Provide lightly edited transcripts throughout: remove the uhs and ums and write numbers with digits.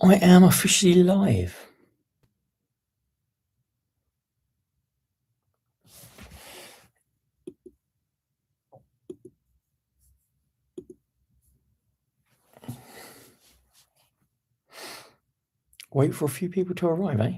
I am officially live. Wait for a few people to arrive, eh?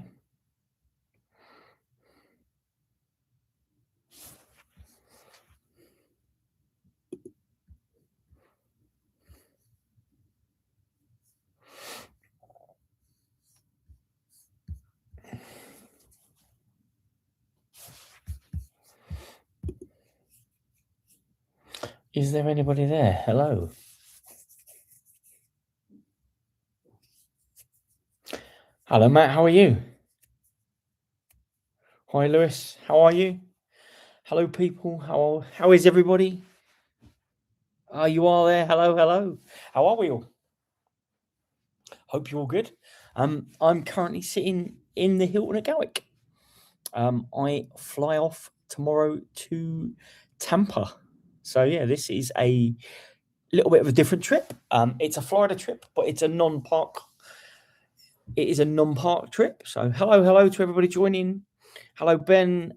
Is there anybody there? Hello. Hello, Matt. How are you? Hi, Lewis. How are you? Hello, people. How is everybody? You are there. Hello, hello. How are we all? Hope you're all good. I'm currently sitting in the Hilton at Gatwick. I fly off tomorrow to Tampa. So yeah, this is a little bit of a different trip. It's a Florida trip, but it's a non-park. It is a non-park trip. So hello to everybody joining. Hello, Ben.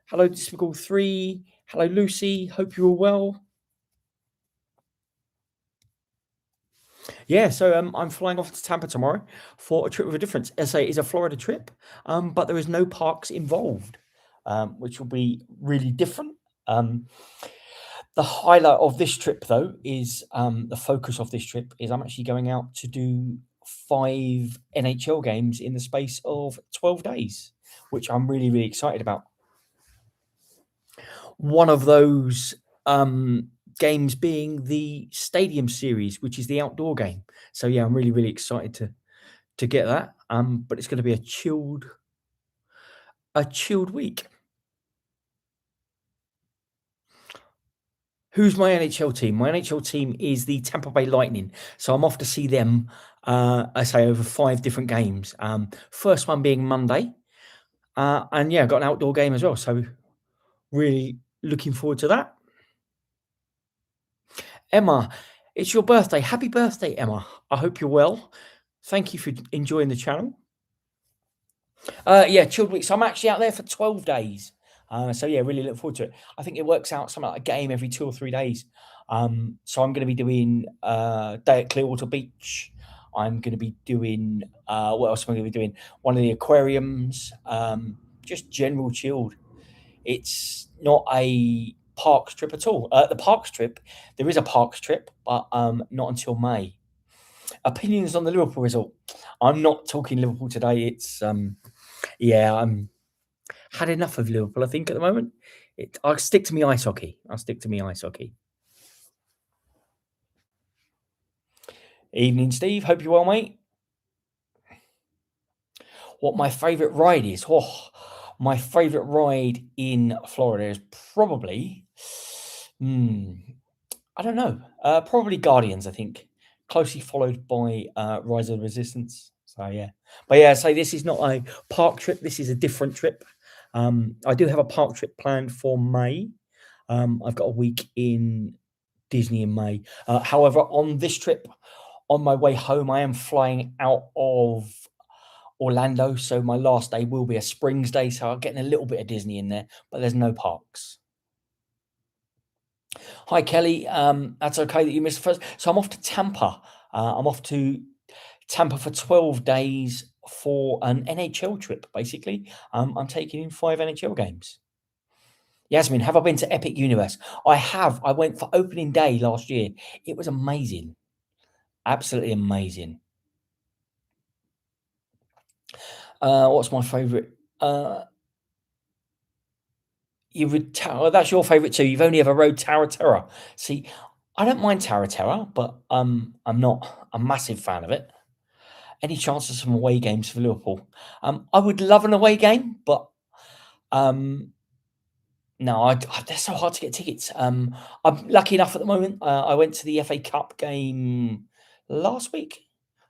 Hello, Despicable 3. Hello, Lucy. Hope you're all well. Yeah, so I'm flying off to Tampa tomorrow for a trip with a difference. As I say, it's a Florida trip, but there is no parks involved, which will be really different. The highlight of this trip, though, is the focus of this trip is I'm actually going out to do 5 NHL games in the space of 12 days, which I'm really, really excited about. One of those games being the Stadium Series, which is the outdoor game. So yeah, I'm really, really excited to get that. But it's going to be a chilled week. Who's my NHL team? My NHL team is the Tampa Bay Lightning. So I'm off to see them, I say, over 5 different games. First one being Monday. And yeah, I've got an outdoor game as well. So really looking forward to that. Emma, it's your birthday. Happy birthday, Emma. I hope you're well. Thank you for enjoying the channel. Yeah, chilled week. So I'm actually out there for 12 days. So yeah, really look forward to it. I think it works out something like a game every 2 or 3 days. So I'm going to be doing day at Clearwater Beach. I'm going to be doing what else am I going to be doing? One of the aquariums. Just general chilled. It's not a parks trip at all. The parks trip, there is a parks trip, but not until May. Opinions on the Liverpool result. I'm not talking Liverpool today. It's yeah, I'm had enough of Liverpool, I think, at the moment. I'll stick to me ice hockey. Evening, Steve. Hope you're well, mate. What my favourite ride is? Oh, my favourite ride in Florida is probably, I don't know. Probably Guardians, I think. Closely followed by Rise of the Resistance. So yeah, but yeah. So this is not a park trip. This is a different trip. I do have a park trip planned for May. I've got a week in Disney in May. However, on this trip, on my way home, I am flying out of Orlando. So my last day will be a Springs day. So I'm getting a little bit of Disney in there, but there's no parks. Hi, Kelly. That's okay that you missed the first. So I'm off to Tampa. I'm off to Tampa for 12 days for an NHL trip, basically. I'm taking in 5 NHL games. Yasmin, have I been to Epic Universe? I have. I went for opening day last year. It was amazing. Absolutely amazing. What's my favourite? That's your favourite too. You've only ever rode Tower of Terror. See, I don't mind Tower of Terror, but I'm not a massive fan of it. Any chance of some away games for Liverpool? I would love an away game, but no, they're so hard to get tickets. I'm lucky enough at the moment. I went to the FA Cup game last week,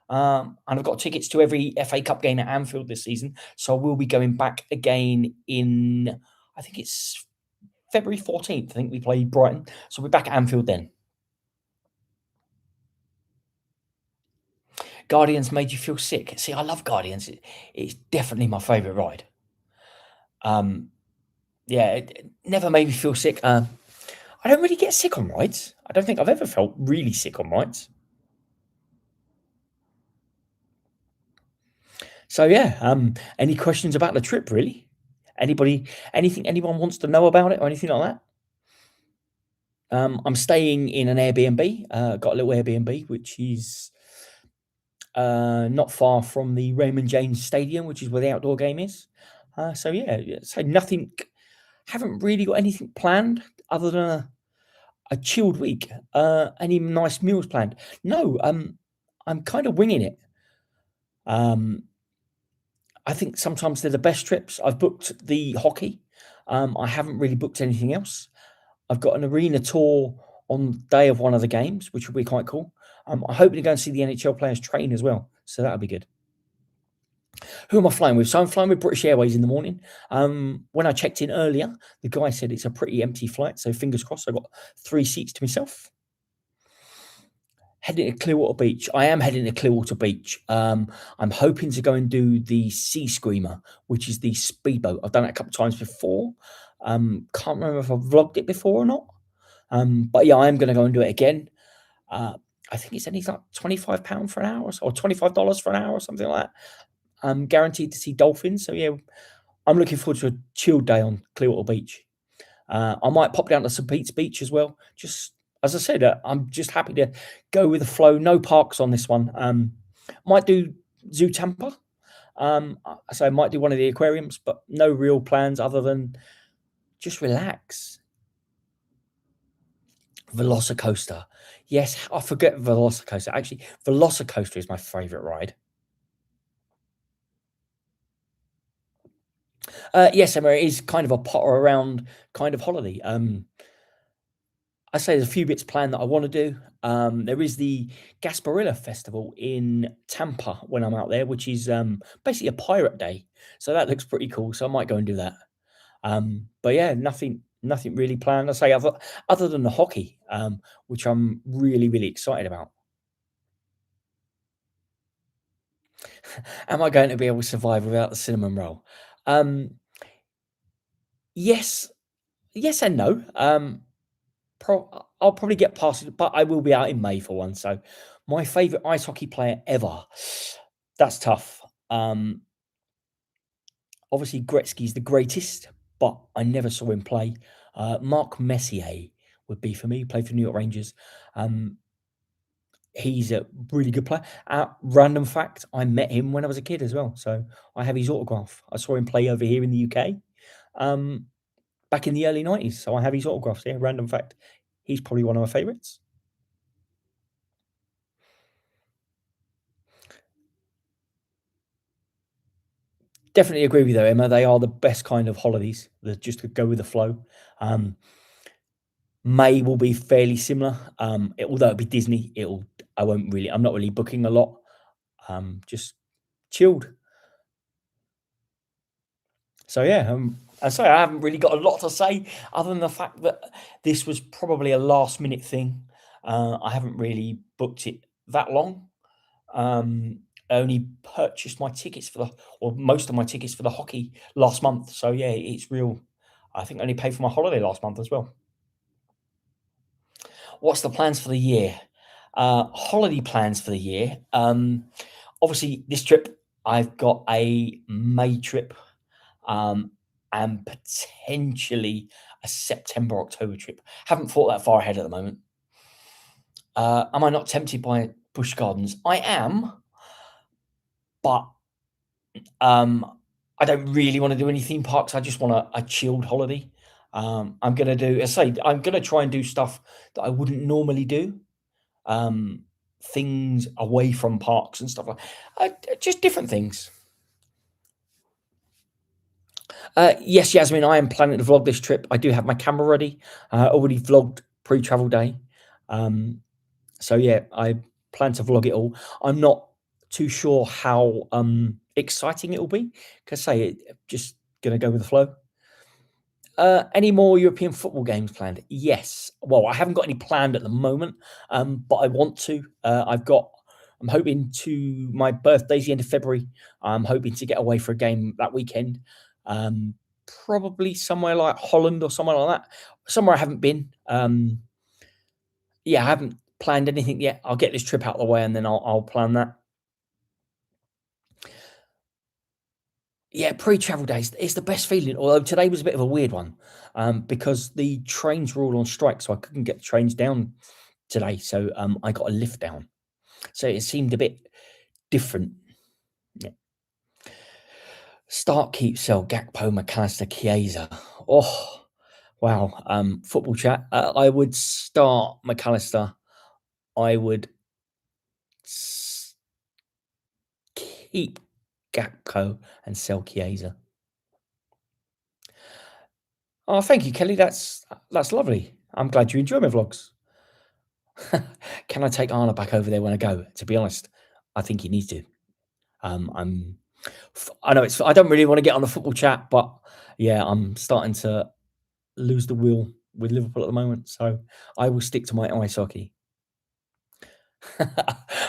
and I've got tickets to every FA Cup game at Anfield this season. So I will be going back again in, I think it's February 14th. I think we play Brighton. So we're back at Anfield then. Guardians made you feel sick. See, I love Guardians. It's definitely my favourite ride. Yeah, it never made me feel sick. I don't really get sick on rides. I don't think I've ever felt really sick on rides. So yeah, any questions about the trip really? Anybody, anything anyone wants to know about it or anything like that? I'm staying in an Airbnb. Got a little Airbnb which is not far from the Raymond James Stadium, which is where the outdoor game is. So yeah, so nothing. Haven't really got anything planned other than a chilled week. Any nice meals planned? No. I'm kind of winging it. Um, I think sometimes they're the best trips. I've booked the hockey. I haven't really booked anything else. I've got an arena tour on the day of one of the games, which will be quite cool. I'm hoping to go and see the NHL players train as well, so that'll be good. Who am I flying with? So I'm flying with British Airways in the morning. When I checked in earlier, the guy said it's a pretty empty flight, so fingers crossed. I've got 3 seats to myself. Heading to Clearwater Beach. I am heading to Clearwater Beach. I'm hoping to go and do the Sea Screamer, which is the speedboat. I've done it a couple of times before. Can't remember if I've vlogged it before or not. But yeah, I am going to go and do it again. I think it's only like £25 for an hour or $25 for an hour or something like that. I'm guaranteed to see dolphins. So yeah, I'm looking forward to a chilled day on Clearwater Beach. I might pop down to St. Pete's Beach as well. Just as I said, I'm just happy to go with the flow. No parks on this one. Might do Zoo Tampa. So I might do one of the aquariums, but no real plans other than just relax. Velocicoaster. Yes, I forget Velocicoaster. Actually, Velocicoaster is my favourite ride. Yes, Emma, it is kind of a potter around kind of holiday. I say there's a few bits planned that I want to do. There is the Gasparilla Festival in Tampa when I'm out there, which is basically a pirate day. So that looks pretty cool. So I might go and do that. But yeah, nothing really planned. I say other than the hockey, which I'm really excited about. Am I going to be able to survive without the cinnamon roll? Um, yes, yes and no. I'll probably get past it, but I will be out in May for one. So, my favourite ice hockey player ever. That's tough. Obviously, Gretzky's the greatest, but I never saw him play. Mark Messier would be for me. He played for New York Rangers. He's a really good player. Random fact: I met him when I was a kid as well, so I have his autograph. I saw him play over here in the UK. Back in the early 90s. So I have his autographs here. Random fact. He's probably one of my favourites. Definitely agree with you, though, Emma. They are the best kind of holidays. That just to go with the flow. May will be fairly similar. Although it'll be Disney, I'm not really booking a lot. Just chilled. So yeah, I say I haven't really got a lot to say other than the fact that this was probably a last minute thing. I haven't really booked it that long. I only purchased my tickets or most of my tickets for the hockey last month. So yeah, it's real. I think I only paid for my holiday last month as well. What's the plans for the year? Holiday plans for the year. Obviously, this trip I've got a May trip, and potentially a September October trip. Haven't thought that far ahead at the moment. Am I not tempted by Busch Gardens? I am, but I don't really want to do any theme parks. I just want a chilled holiday. I'm gonna do, I'm gonna try and do stuff that I wouldn't normally do. Things away from parks and stuff just different things. Yes, Yasmin, I am planning to vlog this trip. I do have my camera ready. Already vlogged pre-travel day. So yeah, I plan to vlog it all. I'm not too sure how exciting it will be. Because just gonna go with the flow. Any more European football games planned? Yes. Well, I haven't got any planned at the moment, but I want to. I've got I'm hoping to my birthday's the end of February. I'm hoping to get away for a game that weekend. Um, Probably somewhere like Holland or somewhere like that. Somewhere I haven't been. Yeah, I haven't planned anything yet. I'll get this trip out of the way and then I'll plan that. Yeah, pre-travel days, it's the best feeling. Although today was a bit of a weird one, because the trains were all on strike, so I couldn't get the trains down today. So I got a lift down. So it seemed a bit different. Yeah. Start, keep, sell, Gakpo, McAllister, Chiesa. Oh, wow. Football chat. I would start McAllister. I would s- keep Gakpo and sell Chiesa. Oh, thank you, Kelly. That's lovely. I'm glad you enjoy my vlogs. Can I take Arna back over there when I go? To be honest, I think he needs to. I'm. I know it's. I don't really want to get on the football chat, but yeah, I'm starting to lose the will with Liverpool at the moment. So I will stick to my ice hockey.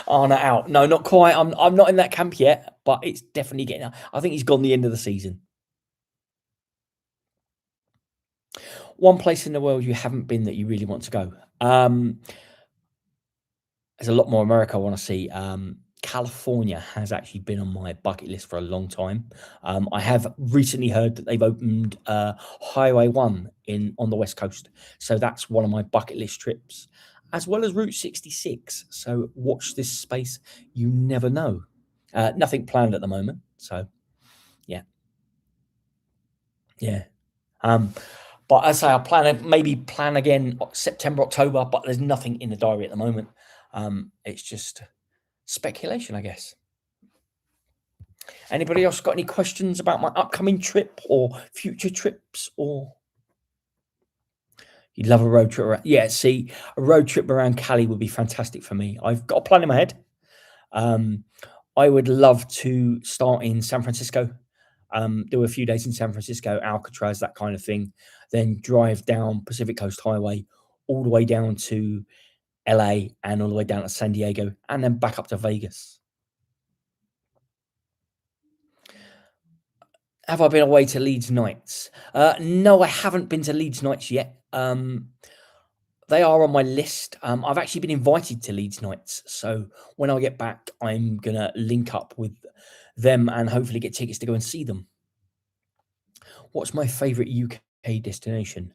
Arna out. No, not quite. I'm not in that camp yet, but it's definitely getting out. I think he's gone the end of the season. One place in the world you haven't been that you really want to go. There's a lot more America I want to see. California has actually been on my bucket list for a long time. I have recently heard that they've opened Highway 1 on the West Coast. So that's one of my bucket list trips, as well as Route 66. So watch this space. You never know. Nothing planned at the moment. So yeah, yeah. Um, but as I say, maybe plan again September, October, but there's nothing in the diary at the moment. It's just speculation, I guess. Anybody else got any questions about my upcoming trip or future trips? Or you'd love a road trip around? Yeah, see, a road trip around Cali would be fantastic for me. I've got a plan in my head. Um, I would love to start in San Francisco, do a few days in San Francisco, Alcatraz, that kind of thing, then drive down Pacific Coast Highway all the way down to LA and all the way down to San Diego, and then back up to Vegas. Have I been away to Leeds Nights? No, I haven't been to Leeds Nights yet. They are on my list. I've actually been invited to Leeds Nights, so when I get back, I'm gonna link up with them and hopefully get tickets to go and see them. What's my favourite UK destination?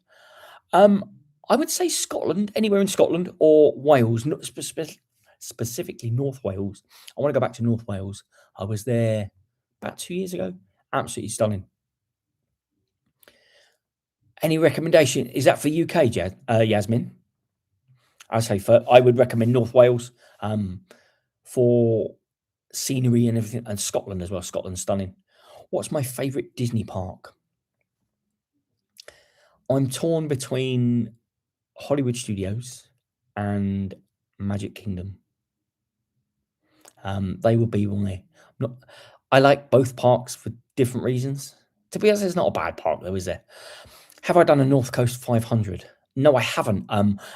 Um, I would say Scotland, anywhere in Scotland or Wales, not specifically North Wales. I want to go back to North Wales. I was there about 2 years ago. Absolutely stunning. Any recommendation? Is that for UK, Yasmin? I say I would recommend North Wales for scenery and everything, and Scotland as well. Scotland's stunning. What's my favourite Disney park? I'm torn between Hollywood Studios and Magic Kingdom. They would be my. Not, I like both parks for different reasons. To be honest, it's not a bad park though, is there? Have I done a North Coast 500? No, I haven't.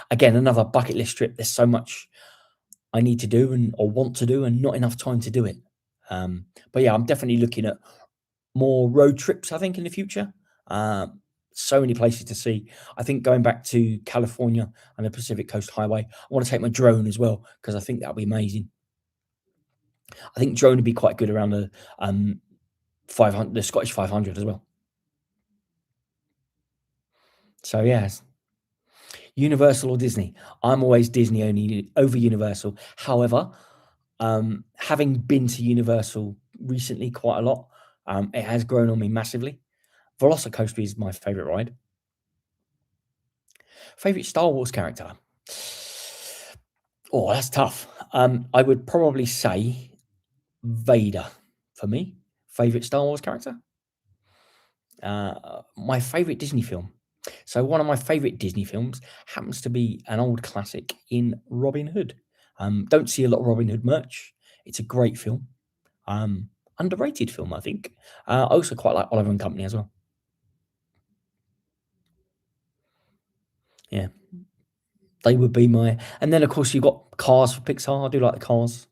Again, another bucket list trip. There's so much I need to do and or want to do, and not enough time to do it. But yeah, I'm definitely looking at more road trips. I think in the future, so many places to see. I think going back to California and the Pacific Coast Highway, I want to take my drone as well because I think that'll be amazing. I think drone would be quite good around the 500, the Scottish 500 as well. So yes, Universal or Disney. I'm always Disney only over Universal. However, having been to Universal recently quite a lot, it has grown on me massively. Velocicoaster is my favorite ride. Favorite Star Wars character? Oh, that's tough. I would probably say Vader for me. Favorite Star Wars character? My favorite Disney film. So one of my favorite Disney films happens to be an old classic in Robin Hood. Don't see a lot of Robin Hood merch. It's a great film. Underrated film, I think. I also quite like Oliver and Company as well. Yeah, they would be my. And then of course you've got Cars for Pixar. I do like the Cars.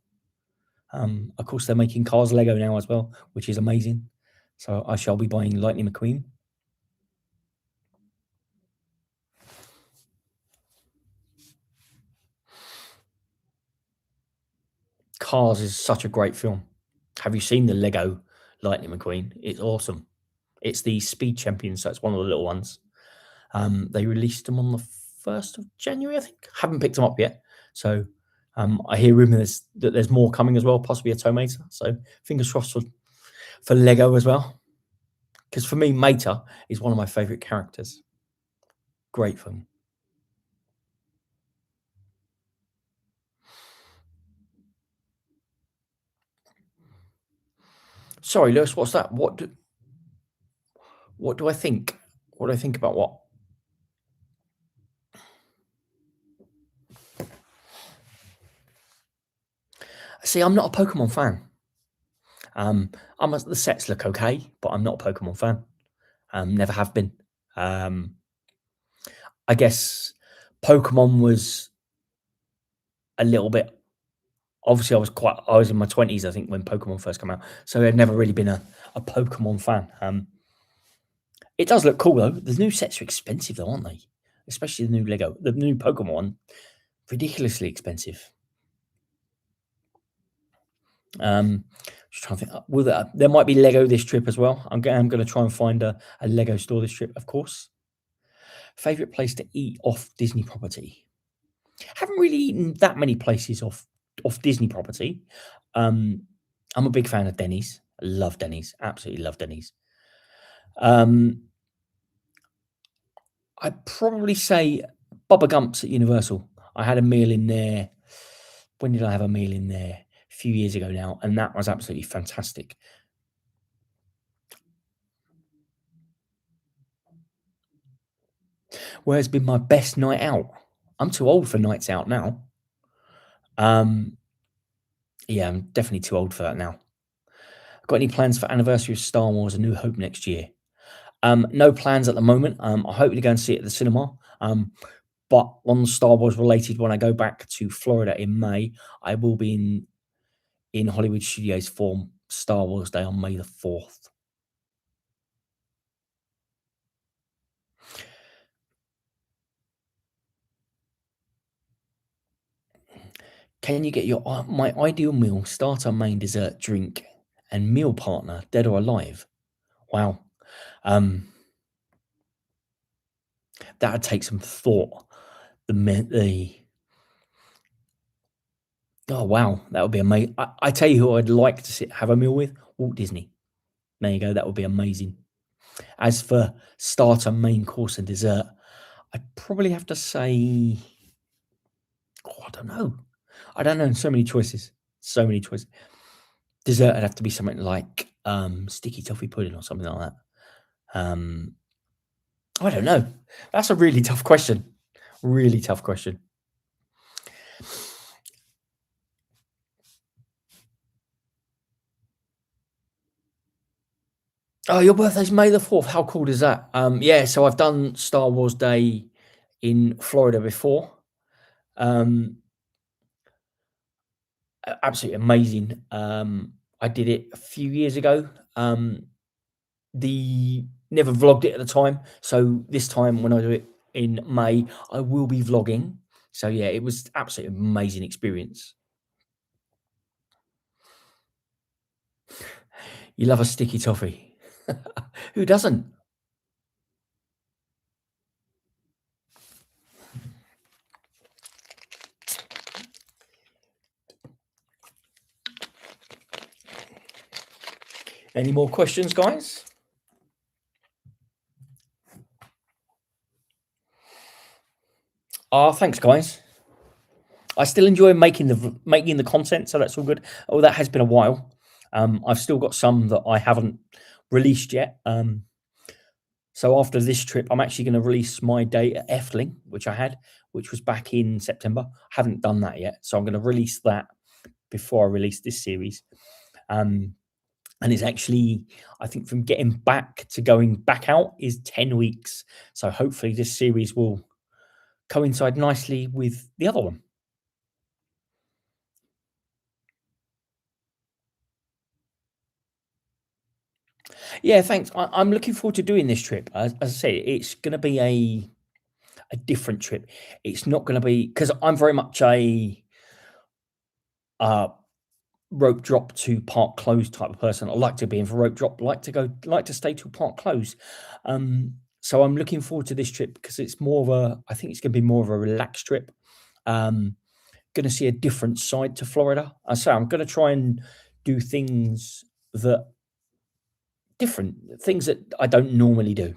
Of course, they're making Cars Lego now as well, which is amazing. So I shall be buying Lightning McQueen. Cars is such a great film. Have you seen the Lego Lightning McQueen? It's awesome. It's the Speed Champion, so it's one of the little ones. They released them on the 1st of January, I think. Haven't picked them up yet. So I hear rumours that there's more coming as well, possibly a Tomater. So fingers crossed for Lego as well. Because for me, Mater is one of my favourite characters. Great film. Sorry, Lewis, what's that? What do I think? What do I think about what? See, I'm not a Pokemon fan. The sets look okay, but I'm not a Pokemon fan. Never have been. I guess Pokemon was a little bit. Obviously, I was in my 20s, I think, when Pokemon first came out. So I'd never really been a Pokemon fan. It does look cool though. The new sets are expensive though, aren't they? Especially the new Pokemon one, ridiculously expensive. Just trying to think. There might be Lego this trip as well. I'm going to try and find a Lego store this trip, of course. Favorite place to eat off Disney property? Haven't really eaten that many places off Disney property. I'm a big fan of Denny's. I love Denny's. Absolutely love Denny's. I'd probably say Bubba Gump's at Universal. I had a meal in there. When did I have a meal in there? A few years ago now, and that was absolutely fantastic. Where's been my best night out? I'm too old for nights out now. Yeah, I'm definitely too old for that now. Got any plans for anniversary of Star Wars: A New Hope next year? No plans at the moment. I hope to go and see it at the cinema. But on Star Wars related, when I go back to Florida in May, I will be in Hollywood Studios for Star Wars Day on May the 4th. Can you get my ideal meal, starter, main, dessert, drink, and meal partner, dead or alive? Wow. That would take some thought. Oh wow, that would be amazing. I tell you who I'd like to have a meal with: Walt Disney. There you go. That would be amazing. As for starter, main course, and dessert, I'd probably have to say, I don't know. I don't know. So many choices. So many choices. Dessert would have to be something like sticky toffee pudding or something like that. I don't know. That's a really tough question. Really tough question. Oh, your birthday's May the 4th. How cool is that? Yeah, so I've done Star Wars Day in Florida before. Absolutely amazing. I did it a few years ago. The never vlogged it at the time, so this time when I do it in May, I will be vlogging. So yeah, it was absolutely amazing experience. You love a sticky toffee. Who doesn't? Any more questions, guys? Thanks, guys. I still enjoy making the content, so that's all good. Oh, that has been a while. I've still got some that I haven't released yet. So after this trip, I'm actually going to release my day at Efteling, which was back in September. I haven't done that yet, so I'm going to release that before I release this series. And it's actually, I think, from getting back to going back out is 10 weeks. So hopefully this series will coincide nicely with the other one. Yeah, thanks. I'm looking forward to doing this trip. As I say, it's going to be a different trip. It's not going to be because I'm very much a uh, rope drop to park close type of person. I like to be in for rope drop. Like to stay till park close. So I'm looking forward to this trip because it's more of a. I think it's going to be more of a relaxed trip. Um, going to see a different side to Florida. I say I'm going to try and do things that different things that I don't normally do.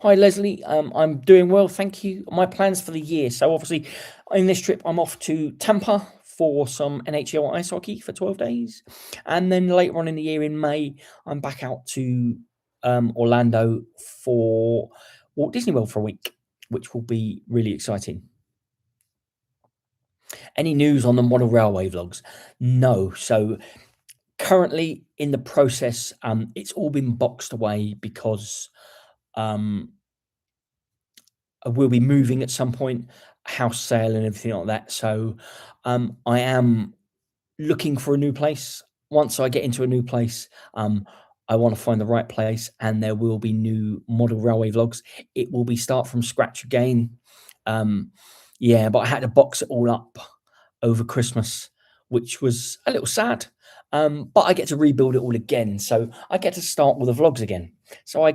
Hi, Leslie. I'm doing well, thank you. My plans for the year. So, obviously, in this trip, I'm off to Tampa for some NHL ice hockey for 12 days. And then later on in the year, in May, I'm back out to Orlando for Walt Disney World for a week, which will be really exciting. Any news on the model railway vlogs? No. So, currently in the process, it's all been boxed away because. Um, we'll be moving at some point, house sale and everything like that. So I am looking for a new place. Once I get into a new place, I want to find the right place, and there will be new model railway vlogs. It will be start from scratch again. Um, yeah, but I had to box it all up over Christmas, which was a little sad. But I get to rebuild it all again, so I get to start with the vlogs again. So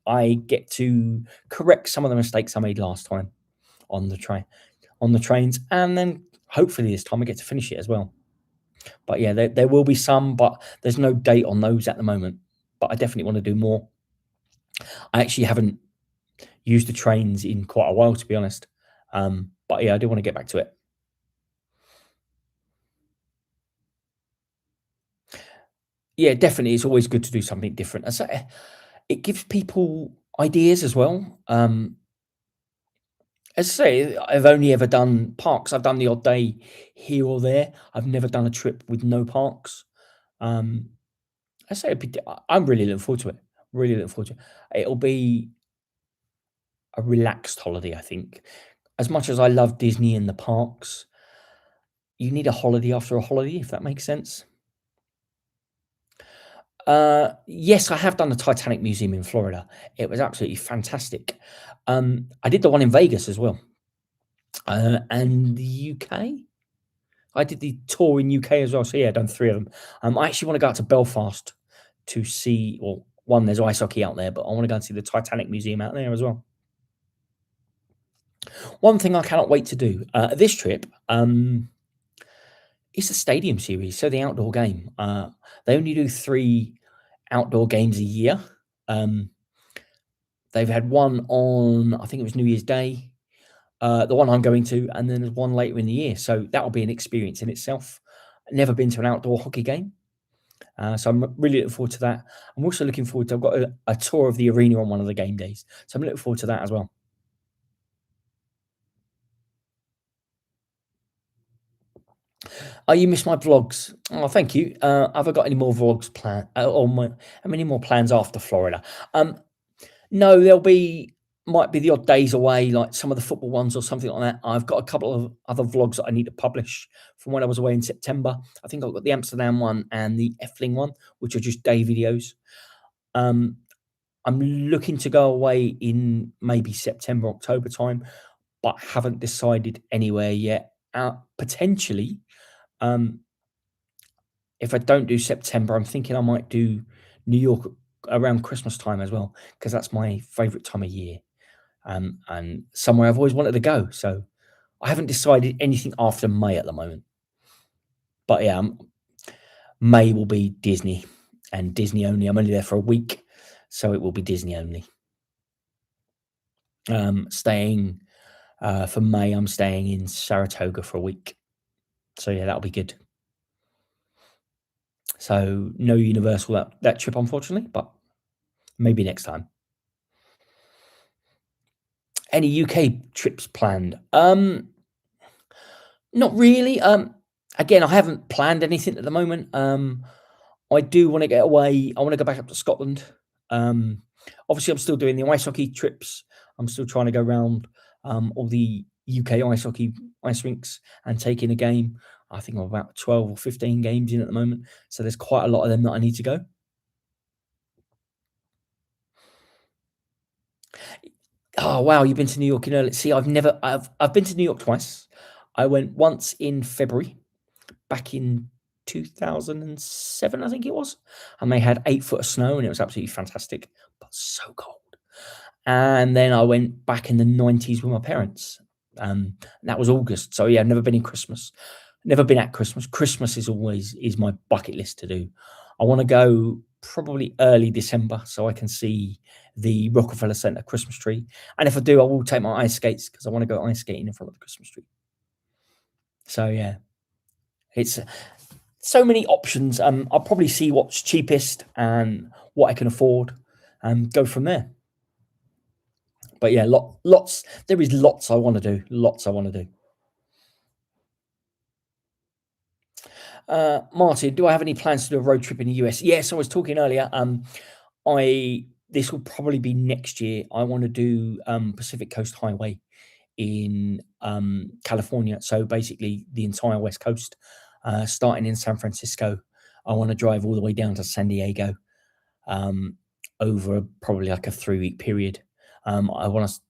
I get to correct some of the mistakes I made last time on the trains, and then hopefully this time I get to finish it as well. But yeah, there will be some, but there's no date on those at the moment. But I definitely want to do more. I actually haven't used the trains in quite a while, to be honest. But yeah, I do want to get back to it. Yeah, definitely, it's always good to do something different. I say it gives people ideas as well. As I say, I've only ever done parks. I've done the odd day here or there. I've never done a trip with no parks. Um, I say I'm really looking forward to it. Really looking forward to it. It'll be a relaxed holiday, I think. As much as I love Disney and the parks, you need a holiday after a holiday, if that makes sense. Yes, I have done the Titanic Museum in Florida. It was absolutely fantastic. I did the one in Vegas as well, and the UK. I did the tour in UK as well. So yeah, I've done three of them. I actually want to go out to Belfast to see. Well, one, there's ice hockey out there, but I want to go and see the Titanic Museum out there as well. One thing I cannot wait to do this trip is the Stadium Series, so the outdoor game. They only do 3 outdoor games a year. They've had one on, I think it was New Year's Day, the one I'm going to, and then there's one later in the year. So that'll be an experience in itself. Never been to an outdoor hockey game. So I'm really looking forward to that. I'm also looking forward to, I've got a tour of the arena on one of the game days. So I'm looking forward to that as well. Oh, you missed my vlogs. Oh, thank you. Have I got any more vlogs planned? How many more plans after Florida? No, there'll be might be the odd days away, like some of the football ones or something like that. I've got a couple of other vlogs that I need to publish from when I was away in September. I think I've got the Amsterdam one and the Effling one, which are just day videos. Um, I'm looking to go away in maybe September, October time, but haven't decided anywhere yet. Potentially, um, if I don't do September, I'm thinking I might do New York around Christmas time as well, because that's my favorite time of year. And somewhere I've always wanted to go. So I haven't decided anything after May at the moment. But yeah, May will be Disney and Disney only. I'm only there for a week, so it will be Disney only. Staying for May, I'm staying in Saratoga for a week. So yeah, that'll be good. So no Universal that trip, unfortunately, but maybe next time. Any UK trips planned? Not really. Again, I haven't planned anything at the moment. I do want to get away. I want to go back up to Scotland. Obviously, I'm still doing the ice hockey trips. I'm still trying to go around all the UK ice hockey ice rinks and taking a game. I think I'm about 12 or 15 games in at the moment. So there's quite a lot of them that I need to go. Oh wow, you've been to New York in early. See, I've been to New York twice. I went once in February, back in 2007, I think it was, and they had 8 foot of snow, and it was absolutely fantastic, but so cold. And then I went back in the 90s with my parents. That was August. So yeah, I've never been in Christmas. Never been at Christmas. Christmas is my bucket list to do. I want to go probably early December so I can see the Rockefeller Center Christmas tree. And if I do, I will take my ice skates because I want to go ice skating in front of the Christmas tree. So yeah, it's so many options. I'll probably see what's cheapest and what I can afford and go from there. But yeah, lots. There is lots I want to do. Lots I want to do. Martin, do I have any plans to do a road trip in the US? Yes, I was talking earlier. I this will probably be next year. I want to do Pacific Coast Highway in California. So basically, the entire West Coast, starting in San Francisco. I want to drive all the way down to San Diego over probably like a 3-week period. I want to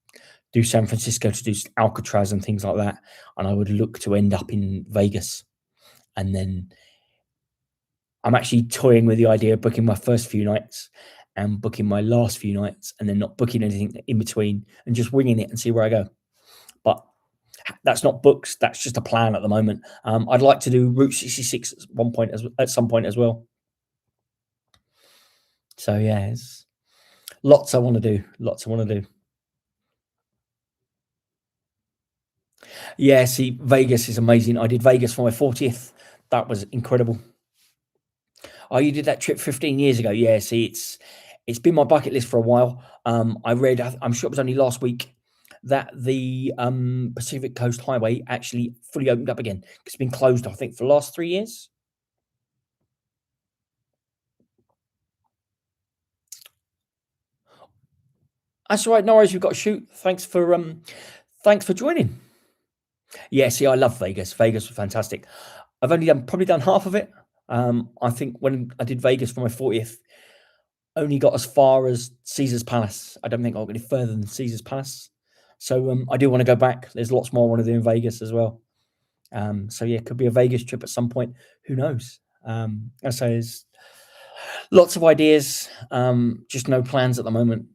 do San Francisco to do Alcatraz and things like that, and I would look to end up in Vegas. And then I'm actually toying with the idea of booking my first few nights and booking my last few nights and then not booking anything in between and just winging it and see where I go. But that's not books. That's just a plan at the moment. I'd like to do Route 66 at some point as well. So yeah, it's lots I want to do. Lots I want to do. Yeah, see, Vegas is amazing. I did Vegas for my 40th. That was incredible. Oh, you did that trip 15 years ago. Yeah, see, it's been my bucket list for a while. I read, I'm sure it was only last week, that the Pacific Coast Highway actually fully opened up again. It's been closed, I think, for the last 3 years. That's all right. No worries. You've got to shoot. Thanks for joining. Yeah, see, I love Vegas. Vegas was fantastic. I've only probably done half of it. I think when I did Vegas for my 40th, only got as far as Caesar's Palace. I don't think I'll get any further than Caesar's Palace. So I do want to go back. There's lots more I want to do in Vegas as well. So yeah, it could be a Vegas trip at some point. Who knows? I say there's lots of ideas, just no plans at the moment.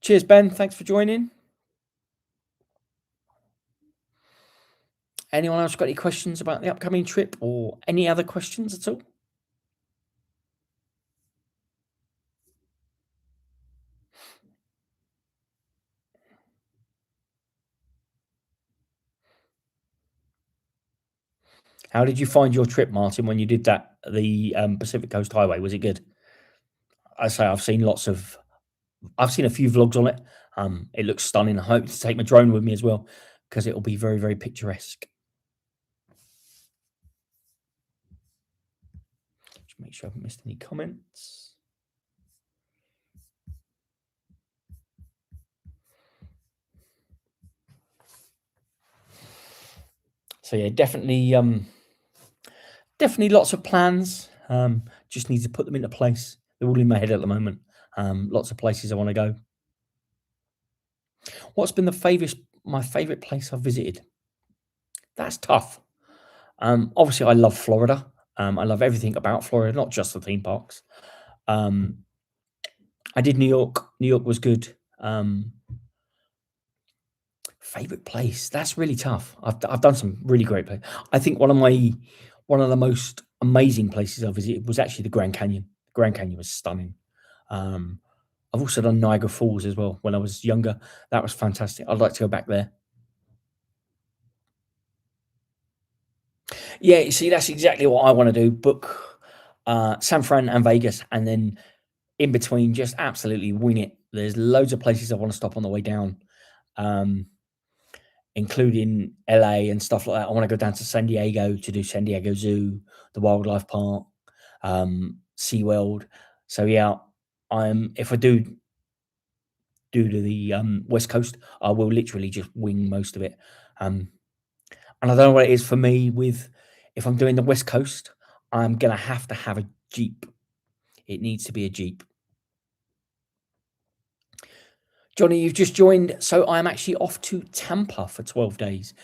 Cheers, Ben. Thanks for joining. Anyone else got any questions about the upcoming trip or any other questions at all? How did you find your trip, Martin, when you did that, the Pacific Coast Highway? Was it good? I say I've seen I've seen a few vlogs on it. It looks stunning. I hope to take my drone with me as well because it will be very, very picturesque. Just make sure I haven't missed any comments. So yeah, definitely lots of plans. Just need to put them into place. They're all in my head at the moment. Lots of places I want to go. What's been my favorite place I've visited? That's tough. Obviously, I love Florida. I love everything about Florida, not just the theme parks. I did New York. New York was good. Favorite place? That's really tough. I've done some really great places. I think one of the most amazing places I visited was actually the Grand Canyon. Grand Canyon was stunning. I've also done Niagara Falls as well when I was younger. That was fantastic. I'd like to go back there. Yeah, you see, that's exactly what I want to do. Book San Fran and Vegas, and then in between, just absolutely wing it. There's loads of places I want to stop on the way down, including LA and stuff like that. I want to go down to San Diego to do San Diego Zoo, the wildlife park, SeaWorld. So yeah, if I do to the West Coast, I will literally just wing most of it. And I don't know what it is for me with if I'm doing the West Coast, I'm gonna have to have a Jeep. It needs to be a Jeep. Johnny, you've just joined. So I'm actually off to Tampa for 12 days.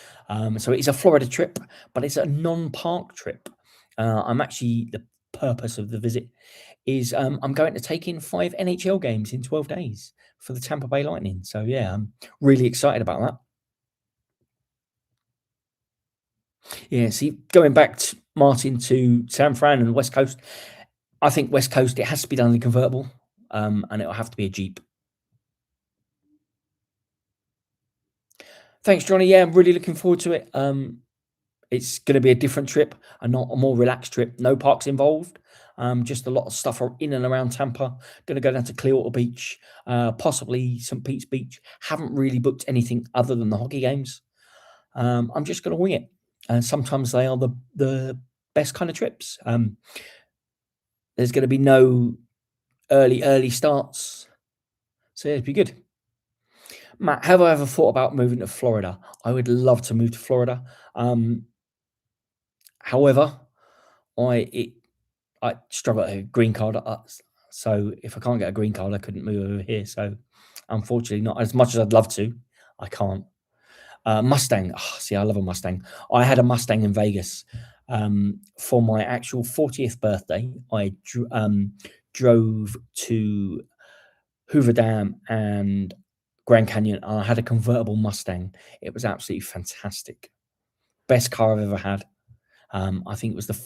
So it's a Florida trip, but it's a non-park trip. I'm actually the purpose of the visit is I'm going to take in 5 NHL games in 12 days for the Tampa Bay Lightning. So yeah, I'm really excited about that. Yeah, see, going back to Martin to San Fran and the West Coast, I think West Coast it has to be done in convertible, and it'll have to be a Jeep. Thanks, Johnny. Yeah, I'm really looking forward to it. It's going to be a different trip, and not a more relaxed trip. No parks involved. Just a lot of stuff in and around Tampa. Going to go down to Clearwater Beach, possibly St. Pete's Beach. Haven't really booked anything other than the hockey games. I'm just going to wing it, and sometimes they are the best kind of trips. There's going to be no early starts, so yeah, it'd be good. Matt, have I ever thought about moving to Florida? I would love to move to Florida. However, I struggle at a green card. So if I can't get a green card, I couldn't move over here. So unfortunately, not as much as I'd love to, I can't. Mustang. Oh, see, I love a Mustang. I had a Mustang in Vegas for my actual 40th birthday. I drove to Hoover Dam and Grand Canyon. And I had a convertible Mustang. It was absolutely fantastic. Best car I've ever had. I think it was was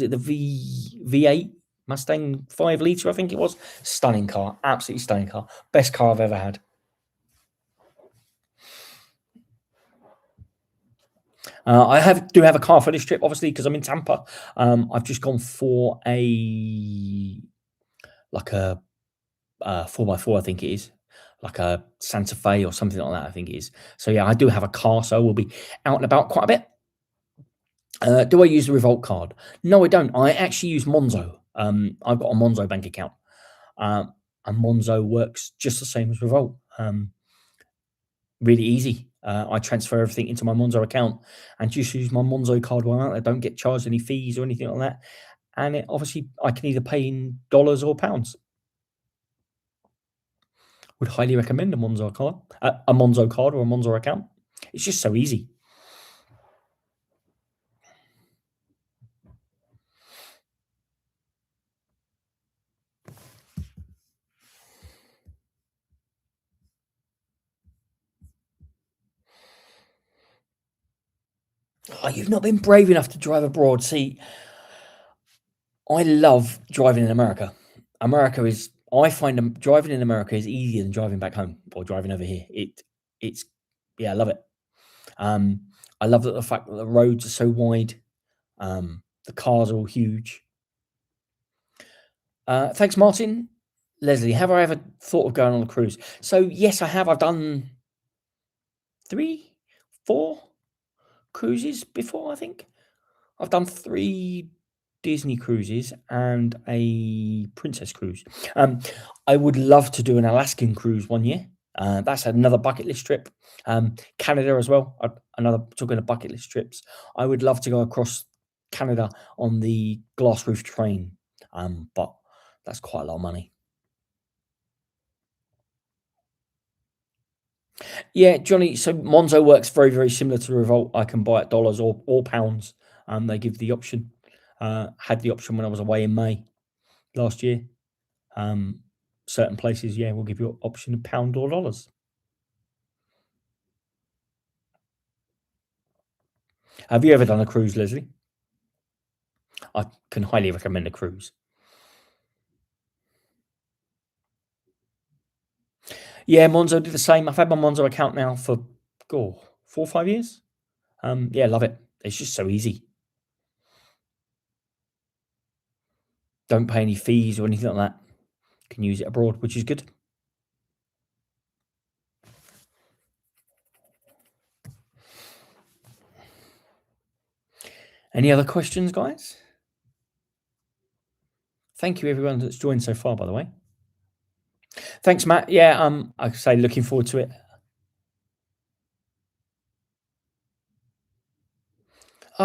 it the V8 Mustang 5 litre? I think it was. Stunning car, absolutely stunning car. Best car I've ever had. I do have a car for this trip, obviously, because I'm in Tampa. I've just gone for a 4x4, I think it is, like a Santa Fe or something like that. I think it is. So yeah, I do have a car, so we'll be out and about quite a bit. Do I use the Revolt card? No, I don't. I actually use Monzo. I've got a Monzo bank account, and Monzo works just the same as Revolt. Really easy. I transfer everything into my Monzo account and just use my Monzo card while I'm out. I don't get charged any fees or anything like that. And it, obviously, I can either pay in dollars or pounds. Would highly recommend a Monzo card, or a Monzo account. It's just so easy. Oh, you've not been brave enough to drive abroad. See, I love driving in America. I find driving in America is easier than driving back home or driving over here. It's yeah, I love it. Um, I love the fact that the roads are so wide. The cars are all huge. Thanks, Martin. Leslie, have I ever thought of going on a cruise? So yes, I have. I've done 3, 4 cruises before. I think I've done 3 Disney cruises and a princess cruise. I would love to do an Alaskan cruise one year. That's another bucket list trip. Canada as well. Another talking of bucket list trips. I would love to go across Canada on the glass roof train, but that's quite a lot of money. Yeah, Johnny. So Monzo works very similar to Revolt. I can buy at dollars or pounds. They give the option. Had the option when I was away in May last year. Certain places, yeah, will give you an option of pound or dollars. Have you ever done a cruise, Leslie? I can highly recommend a cruise. Yeah, Monzo did the same. I've had my Monzo account now for 4 or 5 years. Yeah, love it. It's just so easy. Don't pay any fees or anything like that. Can use it abroad, which is good. Any other questions, guys? Thank you, everyone that's joined so far, by the way. Thanks, Matt. Yeah, I say looking forward to it.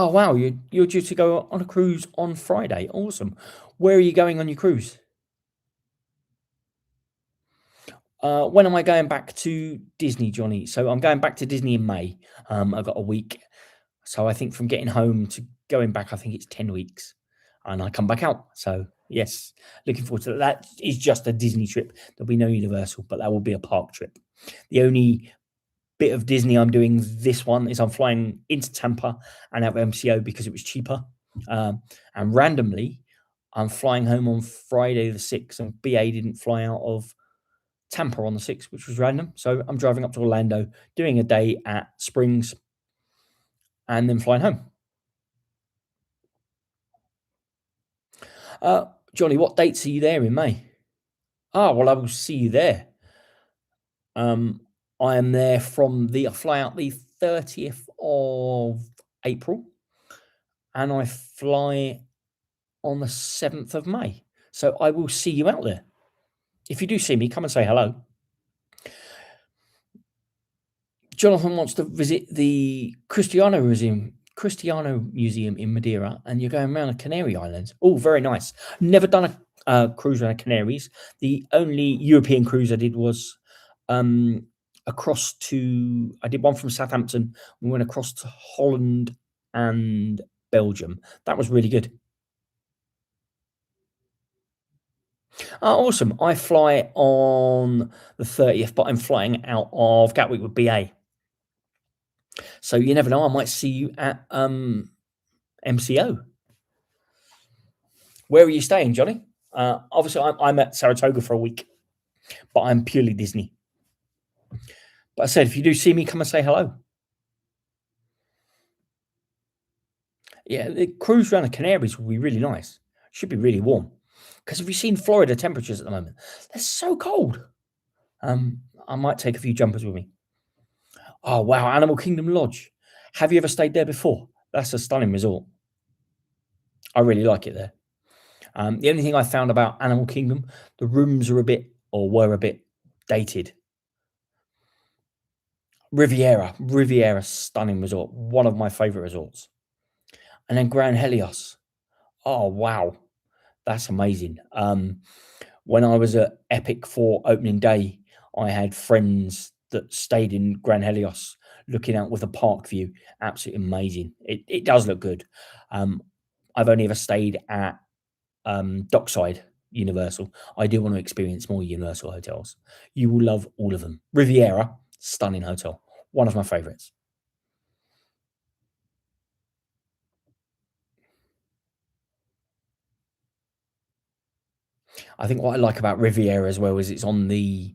Oh wow, you're due to go on a cruise on Friday. Awesome. Where are you going on your cruise? When am I going back to Disney, Johnny? So I'm going back to Disney in May. I've got a week. So I think from getting home to going back, I think it's 10 weeks. And I come back out. So yes, looking forward to that. That is just a Disney trip. There'll be no Universal, but that will be a park trip. The only bit of Disney I'm doing this one is I'm flying into Tampa and out of MCO because it was cheaper. And randomly, I'm flying home on Friday the 6th, and BA didn't fly out of Tampa on the 6th, which was random. So I'm driving up to Orlando, doing a day at Springs, and then flying home. Johnny, what dates are you there in May? Ah, well, I will see you there. I am there I fly out the 30th of April, and I fly on the 7th of May. So I will see you out there. If you do see me, come and say hello. Jonathan wants to visit the Cristiano Museum in Madeira, and you're going around the Canary Islands. Oh, very nice. Never done a cruise around the Canaries. The only European cruise I did was I did one from Southampton. We went across to Holland and Belgium. That was really good. Awesome. I fly on the 30th, but I'm flying out of Gatwick with BA. So you never know. I might see you at MCO. Where are you staying, Johnny? Obviously, I'm at Saratoga for a week, but I'm purely Disney. But I said, if you do see me, come and say hello. Yeah, the cruise around the Canaries will be really nice. Should be really warm. Because have you seen Florida temperatures at the moment? They're so cold. I might take a few jumpers with me. Oh wow, Animal Kingdom Lodge. Have you ever stayed there before? That's a stunning resort. I really like it there. The only thing I found about Animal Kingdom, the rooms were a bit dated. Riviera, stunning resort, one of my favorite resorts. And then Grand Helios. Oh wow, that's amazing. When I was at Epic for opening day, I had friends that stayed in Grand Helios looking out with a park view. Absolutely amazing. It does look good. I've only ever stayed at Dockside Universal. I do want to experience more Universal hotels. You will love all of them. Riviera, stunning hotel. One of my favorites. I think what I like about Riviera as well is it's on the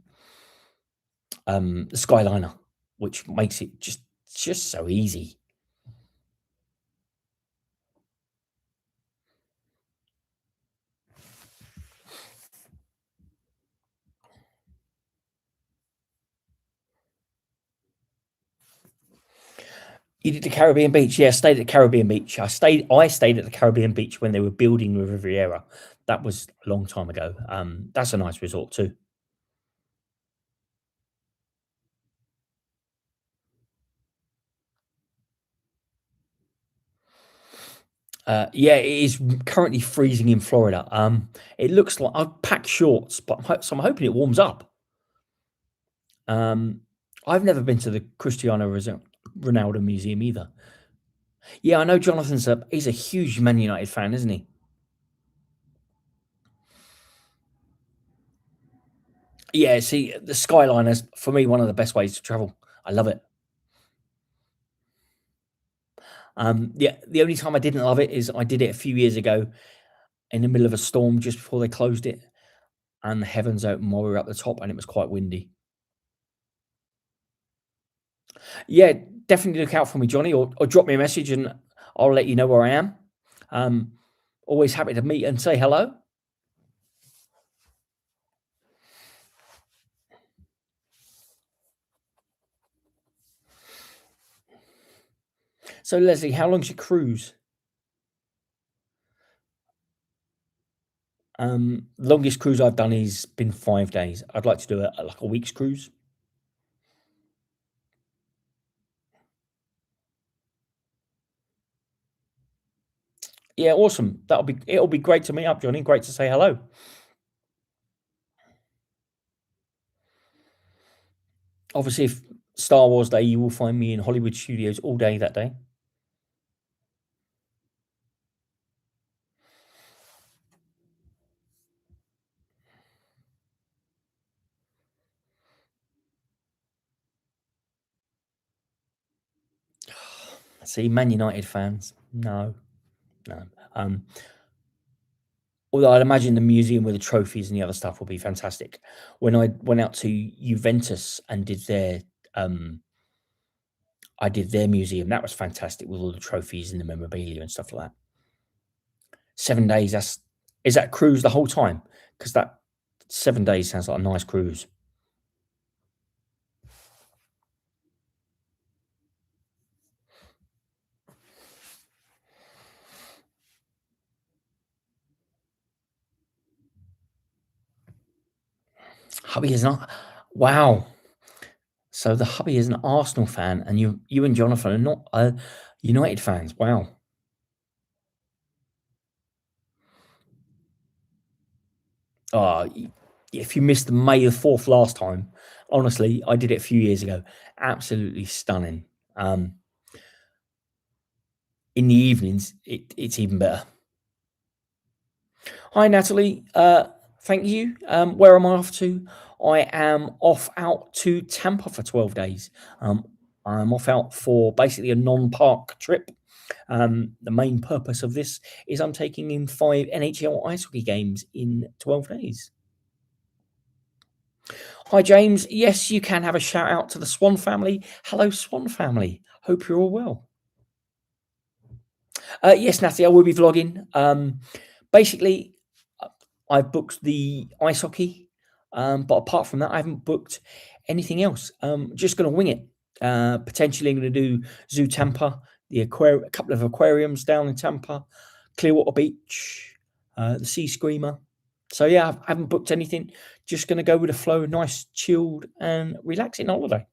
Skyliner, which makes it just so easy. You did the Caribbean Beach, yeah. I stayed at the Caribbean Beach. I stayed at the Caribbean Beach when they were building the Riviera. That was a long time ago. That's a nice resort too. Yeah, it is currently freezing in Florida. It looks like I've packed shorts, but so I'm hoping it warms up. Um, I've never been to the Ronaldo Museum either. Yeah, I know he's a huge Man United fan, isn't he? Yeah, see, the Skyline is for me one of the best ways to travel. I love it. Yeah, the only time I didn't love it is I did it a few years ago in the middle of a storm just before they closed it, and the heavens open while we were at the top, and it was quite windy. Yeah, definitely look out for me, Johnny, or drop me a message and I'll let you know where I am. Um, Always happy to meet and say hello. So, Leslie, how long's your cruise? Longest cruise I've done is been 5 days. I'd like to do like a week's cruise. Yeah, awesome. It'll be great to meet up, Johnny. Great to say hello. Obviously, if Star Wars Day, you will find me in Hollywood studios all day that day. See, Man United fans, no, no. Although I'd imagine the museum with the trophies and the other stuff will be fantastic. When I went out to Juventus and um, I did their museum. That was fantastic with all the trophies and the memorabilia and stuff like that. 7 days. Is that cruise the whole time? Because that 7 days sounds like a nice cruise. Hubby is not. Wow. So the hubby is an Arsenal fan, and you and Jonathan are not United fans. Wow. If you missed the May the 4th last time, honestly, I did it a few years ago. Absolutely stunning. Um, in the evenings, it's even better. Hi, Natalie. Thank you. Where am I off to? I am off out to Tampa for 12 days. I'm off out for basically a non-park trip. The main purpose of this is I'm taking in 5 NHL ice hockey games in 12 days. Hi, James. Yes, you can have a shout out to the Swan family. Hello, Swan family. Hope you're all well. Yes, Natalie, I will be vlogging. Basically, I've booked the ice hockey, but apart from that, I haven't booked anything else. Just going to wing it. Potentially, I'm going to do Zoo Tampa, a couple of aquariums down in Tampa, Clearwater Beach, the Sea Screamer. So yeah, I haven't booked anything. Just going to go with the flow, nice, chilled, and relaxing holiday.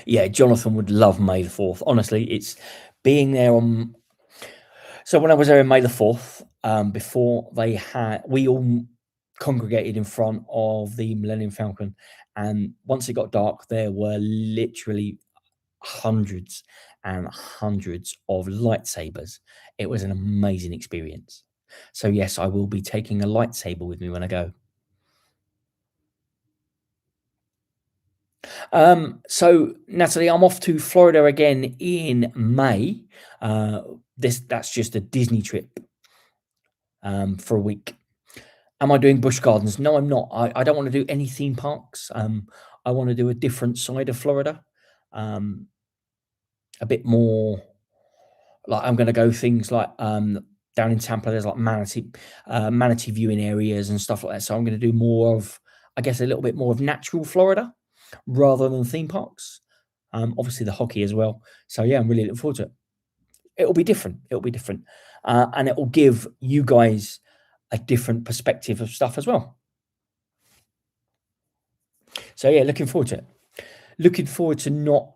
Yeah, Jonathan would love May the 4th. Honestly, it's being there on. So when I was there in May the 4th, before we all congregated in front of the Millennium Falcon, and once it got dark, there were literally hundreds and hundreds of lightsabers. It was an amazing experience. So yes, I will be taking a lightsaber with me when I go. So Natalie, I'm off to Florida again in May. That's just a Disney trip for a week. Am I doing bush gardens? No, I'm not. I don't want to do any theme parks. I want to do a different side of Florida, um, a bit more like I'm going to go things like down in Tampa. There's like manatee viewing areas and stuff like that. So I'm going to do more of, I guess, a little bit more of natural Florida rather than theme parks. Obviously the hockey as well. So yeah, I'm really looking forward to it. It'll be different. It'll be different, and it will give you guys a different perspective of stuff as well. So yeah, looking forward to it. Looking forward to not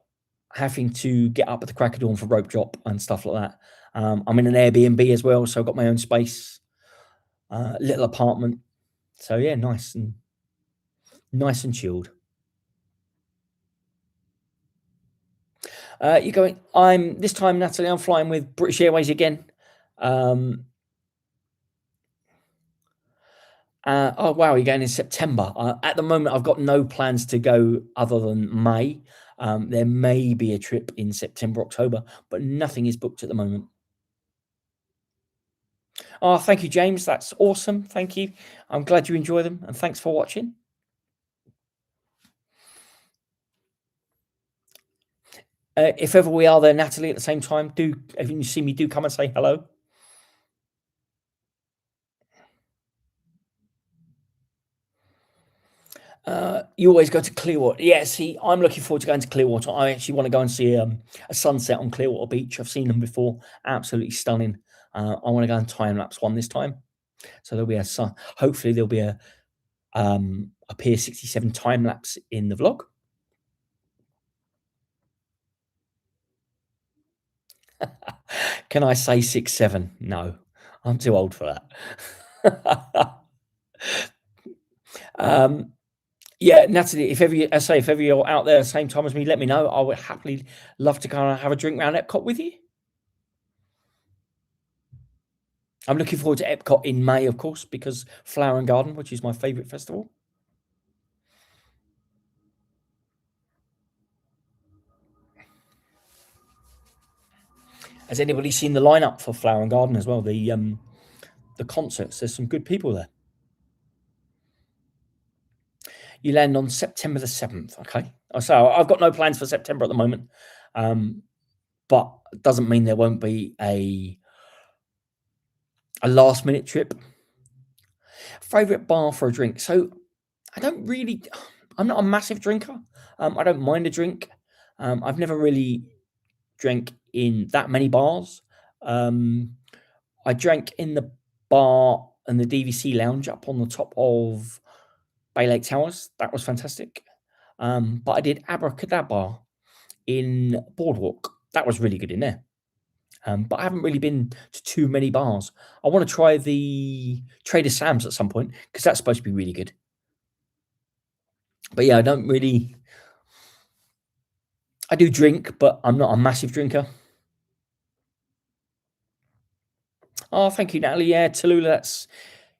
having to get up at the crack of dawn for rope drop and stuff like that. I'm in an Airbnb as well, so I've got my own space, little apartment. So yeah, nice and chilled. You're going. I'm this time, Natalie. I'm flying with British Airways again. Um, oh wow, you're going in September. At the moment, I've got no plans to go other than May. There may be a trip in September, October, but nothing is booked at the moment. Oh, thank you, James. That's awesome. Thank you. I'm glad you enjoy them, and thanks for watching. If ever we are there, Natalie, at the same time, if you see me, do come and say hello. You always go to Clearwater. Yeah, see, I'm looking forward to going to Clearwater. I actually want to go and see a sunset on Clearwater Beach. I've seen them before. Absolutely stunning. I want to go and time lapse one this time. So there'll be a sun. Hopefully there'll be a Pier 67 time lapse in the vlog. Can I say 6, 7? No, I'm too old for that. um, yeah, Natalie, if ever you, I say, if ever you're out there at the same time as me, let me know. I would happily love to kind of have a drink around Epcot with you. I'm looking forward to Epcot in May, of course, because Flower and Garden, which is my favourite festival. Has anybody seen the lineup for Flower and Garden as well? The concerts. There's some good people there. You land on September the 7th. Okay. So I've got no plans for September at the moment, but it doesn't mean there won't be a last minute trip. Favorite bar for a drink. So I don't really. I'm not a massive drinker. I don't mind a drink. I've never really drank in that many bars. I drank in the bar and the DVC lounge up on the top of Bay Lake Towers. That was fantastic. But I did Abracadabra in Boardwalk. That was really good in there. But I haven't really been to too many bars. I want to try the Trader Sam's at some point because that's supposed to be really good. But yeah, I don't really. I do drink, but I'm not a massive drinker. Oh, thank you, Natalie. Yeah, Tallulah,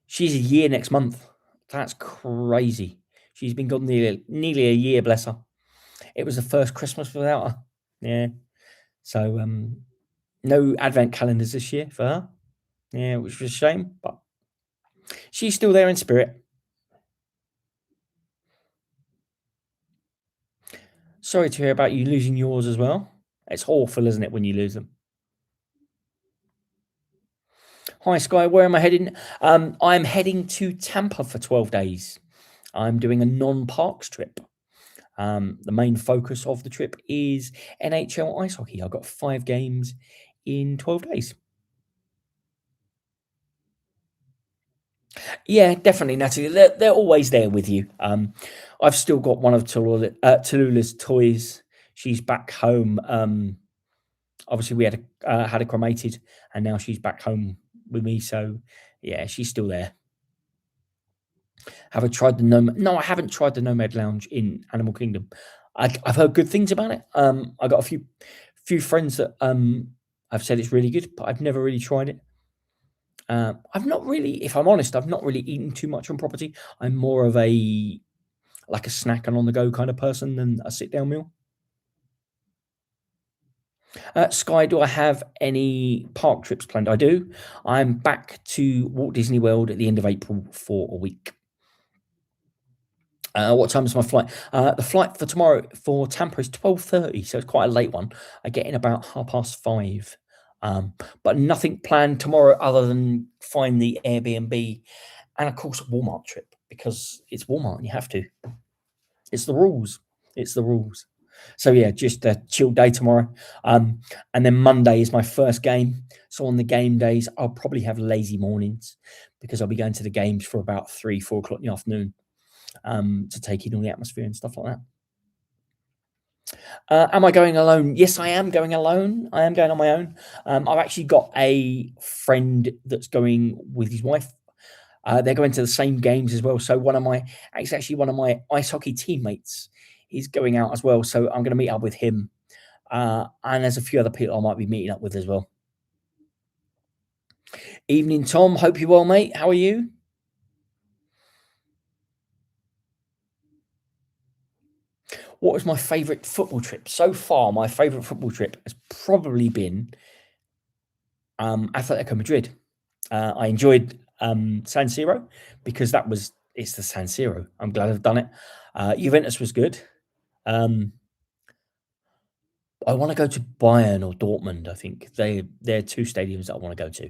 she's a year next month. That's crazy. She's been gone nearly a year, bless her. It was the first Christmas without her. Yeah. So no advent calendars this year for her. Yeah, which was a shame, but she's still there in spirit. Sorry to hear about you losing yours as well. It's awful, isn't it, when you lose them? Hi, Sky. Where am I heading? I'm heading to Tampa for 12 days. I'm doing a non-parks trip. The main focus of the trip is NHL ice hockey. I've got 5 games in 12 days. Yeah, definitely, Natalie. They're always there with you. I've still got one of Tallulah's toys. She's back home. Obviously, we had her cremated, and now she's back home with me. So, yeah, she's still there. Have I tried the Nomad? No, I haven't tried the Nomad Lounge in Animal Kingdom. I've heard good things about it. I got a few friends that have said it's really good, but I've never really tried it. I've not really, if I'm honest, I've not really eaten too much on property. I'm more of a snack and on the go kind of person than a sit down meal. Sky, do I have any park trips planned? I do. I'm back to Walt Disney World at the end of April for a week. What time is my flight? The flight for tomorrow for Tampa is 12:30, so it's quite a late one. I get in about 5:30. But nothing planned tomorrow other than find the Airbnb and of course a Walmart trip because it's Walmart and you have to. It's the rules. It's the rules. So yeah, just a chill day tomorrow. And then Monday is my first game. So on the game days, I'll probably have lazy mornings because I'll be going to the games for about 3, 4 o'clock in the afternoon to take in all the atmosphere and stuff like that. Am I going alone? Yes, I am going alone. I am going on my own. I've actually got a friend that's going with his wife. They're going to the same games as well. So it's actually one of my ice hockey teammates is going out as well. So I'm going to meet up with him. And there's a few other people I might be meeting up with as well. Evening, Tom. Hope you're well, mate. How are you? What was my favourite football trip? So far, my favourite football trip has probably been Atletico Madrid. I enjoyed San Siro because it's the San Siro. I'm glad I've done it. Juventus was good. I want to go to Bayern or Dortmund. I think they're 2 stadiums that I want to go to.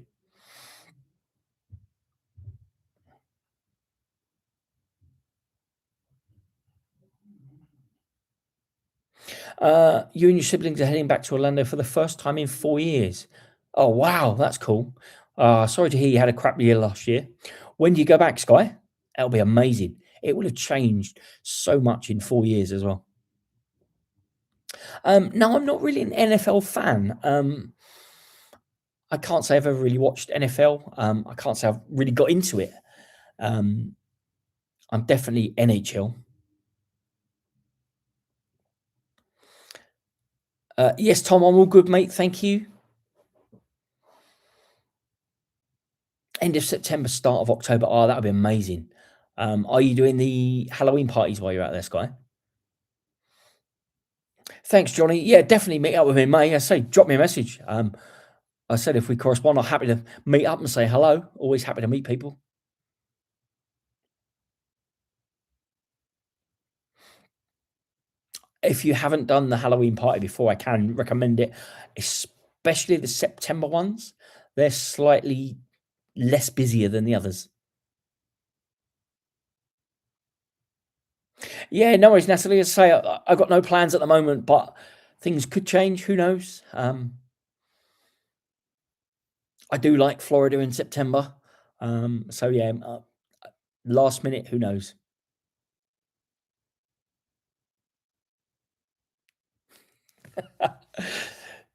You and your siblings are heading back to Orlando for the first time in 4 years. Oh wow, that's cool. Sorry to hear you had a crap year last year. When do you go back, Sky? That'll be amazing. It will have changed so much in 4 years as well. No, I'm not really an NFL fan. I can't say I've ever really watched NFL. I can't say I've really got into it. Um, I'm definitely NHL. Yes, Tom, I'm all good, mate. Thank you. End of September, start of October. Oh, that would be amazing. Are you doing the Halloween parties while you're out there, Sky? Thanks, Johnny. Yeah, definitely meet up with me in May. I say, drop me a message. I said if we correspond, I'm happy to meet up and say hello. Always happy to meet people. If you haven't done the Halloween party before, I can recommend it, especially the September ones. They're slightly less busier than the others. Yeah, no worries, Natalie. As I say, I've got no plans at the moment, but things could change. Who knows? I do like Florida in September. So yeah, last minute, who knows?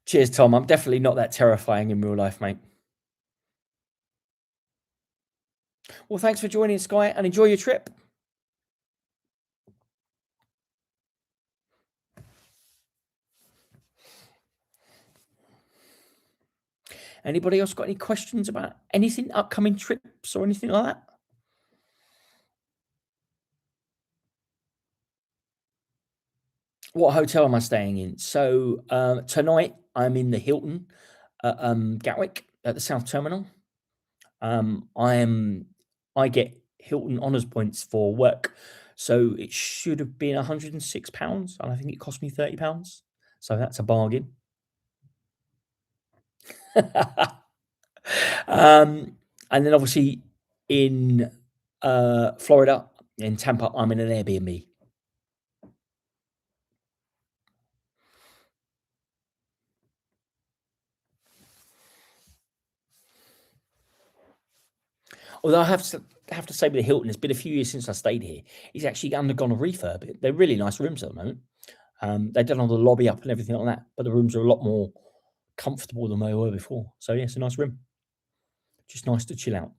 Cheers, Tom. I'm definitely not that terrifying in real life, mate. Well, thanks for joining, Sky, and enjoy your trip. Anybody else got any questions about anything, upcoming trips or anything like that? What hotel am I staying in? So tonight I'm in the Hilton at Gatwick at the South Terminal. I am I get Hilton honours points for work, so it should have been £106, and I think it cost me £30. So that's a bargain. And then obviously in Florida, in Tampa, I'm in an Airbnb. Although I have to say with the Hilton, it's been a few years since I stayed here. It's actually undergone a refurb. They're really nice rooms at the moment. They've done all the lobby up and everything like that, but the rooms are a lot more comfortable than they were before. So yeah, it's a nice room. Just nice to chill out.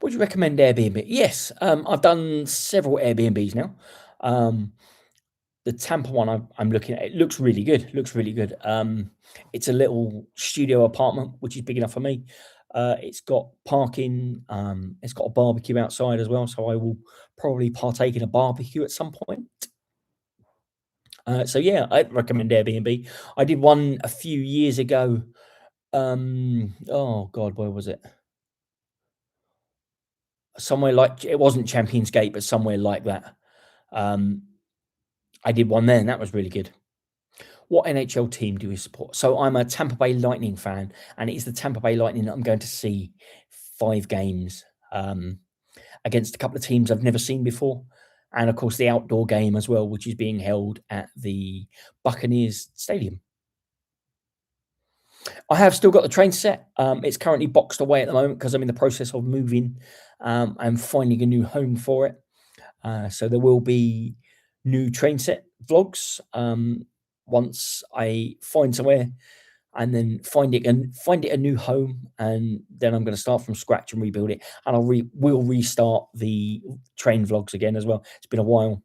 Would you recommend Airbnb? Yes, I've done several Airbnbs now. Um, the Tampa one I'm looking at, it looks really good. Looks really good. It's a little studio apartment, which is big enough for me. It's got parking. It's got a barbecue outside as well, so I will probably partake in a barbecue at some point. So yeah, I'd recommend Airbnb. I did one a few years ago. Oh God, where was it? Somewhere like it wasn't Champions Gate, but somewhere like that. Um, I did one there, and that was really good. What NHL team do you support? So I'm a Tampa Bay Lightning fan, and it is the Tampa Bay Lightning that I'm going to see 5 games against a couple of teams I've never seen before. And of course, the outdoor game as well, which is being held at the Buccaneers Stadium. I have still got the train set. It's currently boxed away at the moment because I'm in the process of moving and finding a new home for it. So there will be new train set vlogs once I find somewhere and then find it a new home, and then I'm going to start from scratch and rebuild it. And will restart the train vlogs again as well. It's been a while.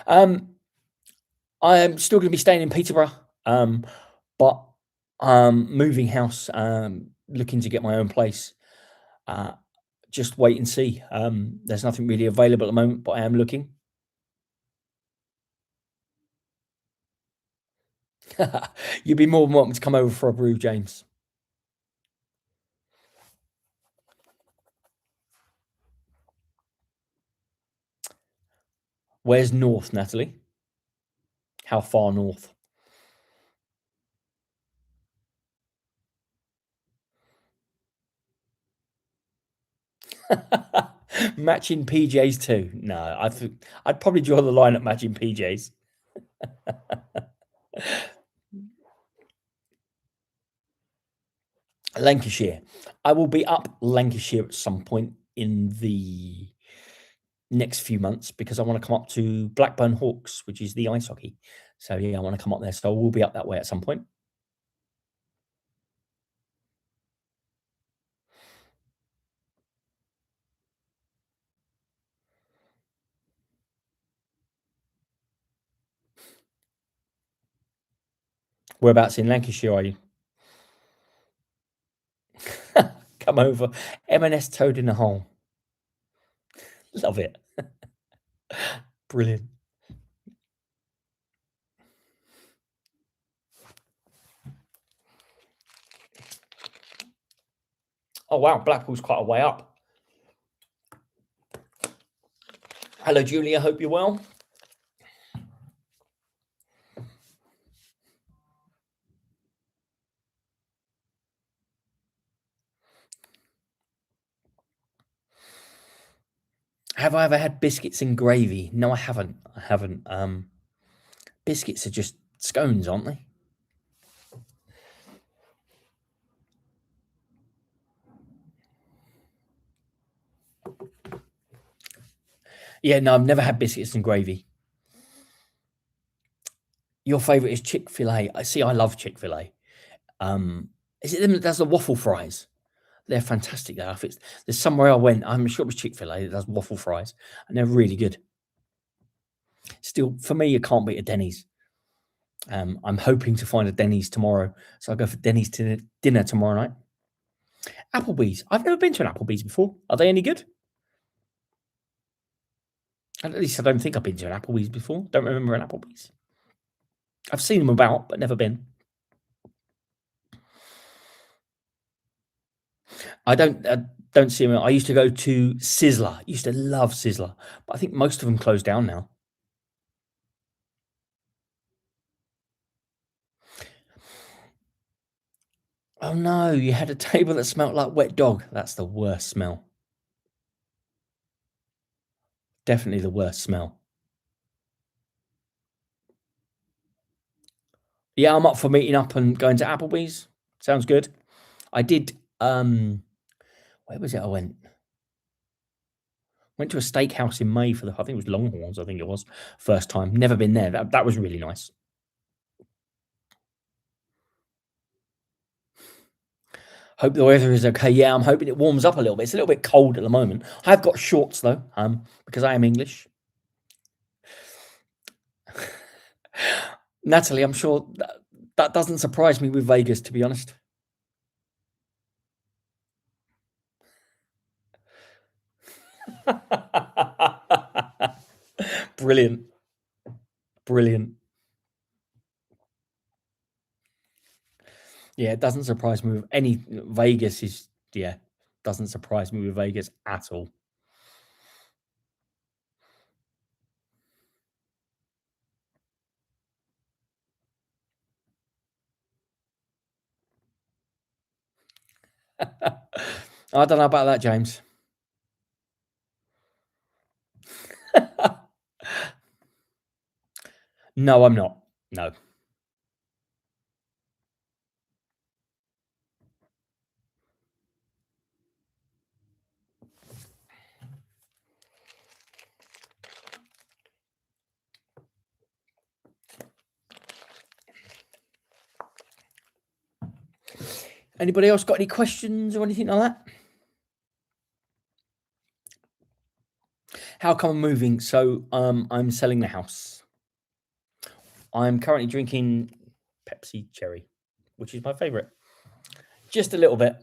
Um, I am still going to be staying in Peterborough, but moving house, looking to get my own place. Uh, just wait and see. There's nothing really available at the moment, but I am looking. You'd be more than welcome to come over for a brew, James. Where's north, Natalie? How far north? Matching PJs too? No, I'd probably draw the line at matching PJs. Lancashire. I will be up Lancashire at some point in the next few months because I want to come up to Blackburn Hawks, which is the ice hockey. So yeah, I want to come up there. So we'll be up that way at some point. Whereabouts in Lancashire are you? Come over. M&S Toad in the Hole. Love it. Brilliant. Oh, wow. Blackpool's quite a way up. Hello, Julia. Hope you're well. Have I ever had biscuits and gravy? No, I haven't. I haven't. Biscuits are just scones, aren't they? Yeah, no, I've never had biscuits and gravy. Your favourite is Chick-fil-A. I see. I love Chick-fil-A. Is it them that does the waffle fries? They're fantastic. If it's there's somewhere I went, I'm sure it was Chick-fil-A that does waffle fries, and they're really good. Still, for me, you can't beat a Denny's. I'm hoping to find a Denny's tomorrow, so I'll go for Denny's dinner tomorrow night. Applebee's. I've never been to an Applebee's before. Are they any good? At least I don't think I've been to an Applebee's before. Don't remember an Applebee's. I've seen them about, but never been. I don't see them. I used to go to Sizzler. Used to love Sizzler, but I think most of them closed down now. Oh no, you had a table that smelled like wet dog. That's the worst smell. Definitely the worst smell. Yeah, I'm up for meeting up and going to Applebee's. Sounds good. I did where was it I went? Went to a steakhouse in May for I think it was Longhorns, I think it was. First time. Never been there. That was really nice. Hope the weather is okay. Yeah, I'm hoping it warms up a little bit. It's a little bit cold at the moment. I've got shorts though, because I am English. Natalie, I'm sure that doesn't surprise me with Vegas, to be honest. Brilliant. Brilliant. Yeah, it doesn't surprise me with any Vegas is doesn't surprise me with Vegas at all. I don't know about that, James. No, I'm not. No. Anybody else got any questions or anything like that? How come I'm moving? So I'm selling the house. I'm currently drinking Pepsi Cherry, which is my favorite. Just a little bit.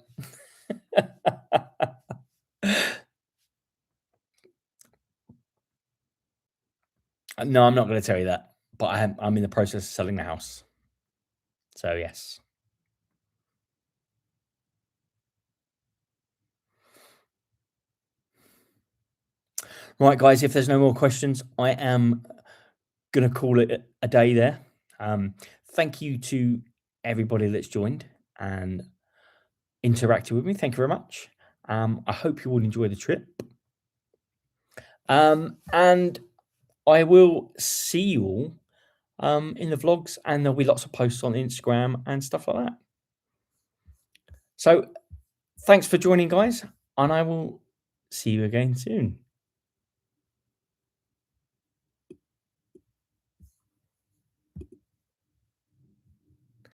No, I'm not going to tell you that, but I'm in the process of selling the house. So yes. Right, guys, if there's no more questions, I am going to call it a day there. Thank you to everybody that's joined and interacted with me. Thank you very much. I hope you all enjoy the trip. And I will see you all in the vlogs, and there'll be lots of posts on Instagram and stuff like that. So thanks for joining, guys, and I will see you again soon.